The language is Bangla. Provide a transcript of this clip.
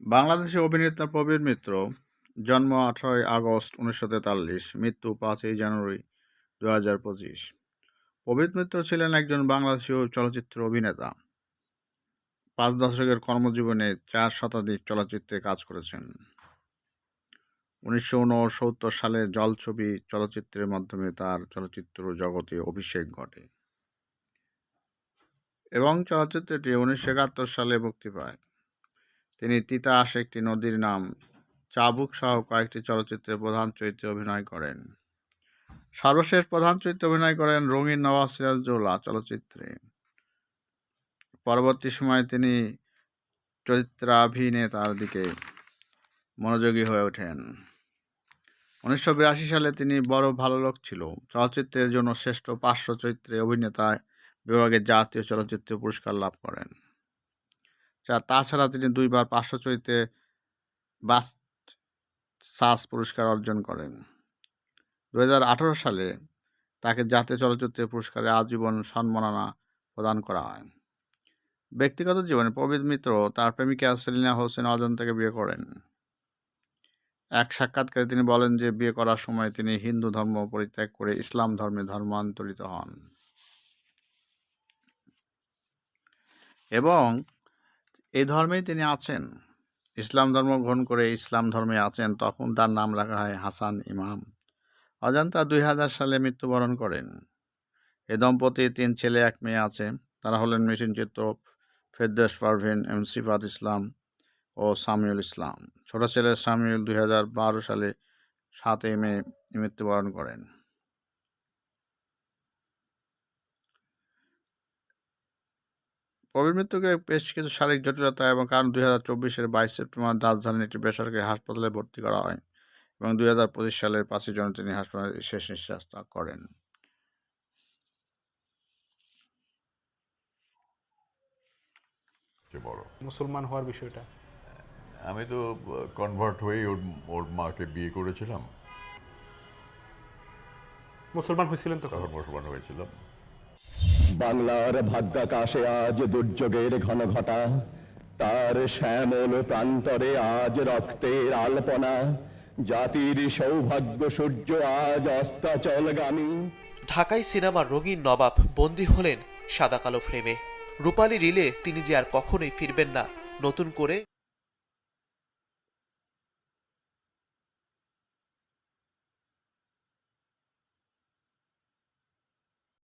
বাংলাদেশী অভিনেতা প্রবীর মিত্র, জন্ম 18ই আগস্ট 1943, মৃত্যু 5ই জানুয়ারি 2025। প্রবীর মিত্র ছিলেন একজন বাংলাদেশী চলচ্চিত্র অভিনেতা। 5 দশকের কর্মজীবনে 4 শতাধিক চলচ্চিত্রে কাজ করেছেন। 1969 সালে জলছবি চলচ্চিত্রের মাধ্যমে তার চলচ্চিত্র জগতে অভিষেক ঘটে এবং চলচ্চিত্রটি 1971 সালে মুক্তি পায়। তিনি তিতাস একটি নদীর নাম, চাবুক সহ কয়েকটি চলচ্চিত্রে প্রধান চরিত্রে অভিনয় করেন। সর্বশেষ প্রধান চরিত্রে অভিনয় করেন রঙিন নবাব সিরাজউদ্দৌলা চলচ্চিত্রে। পরবর্তী সময়ে তিনি চরিত্রাভিনেতার দিকে মনোযোগী হয়ে ওঠেন। 1982 সালে তিনি বড় ভালো লোক ছিল চলচ্চিত্রের জন্য শ্রেষ্ঠ পার্শ্ব চরিত্রে অভিনেতা বিভাগে জাতীয় চলচ্চিত্র পুরস্কার লাভ করেন। তাছাড়া তিনি 2বার পার্শ্ব চরিত্রে বাচসাস পুরস্কার অর্জন করেন। 2018 সালে তাকে জাতীয় চলচ্চিত্র পুরস্কারে আজীবন সম্মাননা প্রদান করা হয়। ব্যক্তিগত জীবনে প্রবীর মিত্র তার প্রেমিকা সেলিনা হোসেন অজান থেকে বিয়ে করেন। এক সাক্ষাৎকারে তিনি বলেন যে বিয়ে করার সময় তিনি হিন্দু ধর্ম পরিত্যাগ করে ইসলাম ধর্মে ধর্মান্তরিত হন এবং এই ধর্মেই তিনি আছেন। ইসলাম ধর্ম গ্রহণ করে ইসলাম ধর্মে আছেন, তখন তার নাম রাখা হয় হাসান ইমাম। অজান্তা 2000 সালে মৃত্যুবরণ করেন। এ দম্পতির 3 ছেলে 1 মেয়ে আছে। তারা হলেন মিঠুন চিত্র, ফেরদৌস পারভীন, সিফাত ইসলাম ও সামিউল ইসলাম। ছোট ছেলে সামিউল 2012 সালে 7ই মে মৃত্যুবরণ করেন। প্রবীর মিত্রকে বেশ কিছু শারীরিক জটিলতা এবং কারণ 2024-এর 22 সেপ্টেম্বর রাজধানীর একটি বেসরকারি হাসপাতালে ভর্তি করা হয় এবং 2025 সালের 5ই জুন তিনি হাসপাতালে শেষ নিঃশ্বাস ত্যাগ করেন। মুসলমান হওয়ার বিষয়টা, আমি তো কনভার্ট হয়ে ওর মাকে বিয়ে করেছিলাম, মুসলমান হয়েছিলেন তখন? তখন মুসলমান হয়েছিলাম। বাংলার ভাগ্যাকাশে আজ দুর্যোগের ঘন ঘটা, তার শ্যামল প্রান্তরে আজ রক্তের আলপনা, জাতির সৌভাগ্য সূর্য আজ অস্তাচলগামী। ঢাকাই সিনেমার রঙিন নবাব বন্দী হলেন সাদা কালো ফ্রেমে। রূপালী রিলে তিনি যে আর কখনোই ফিরবেন না, নতুন করে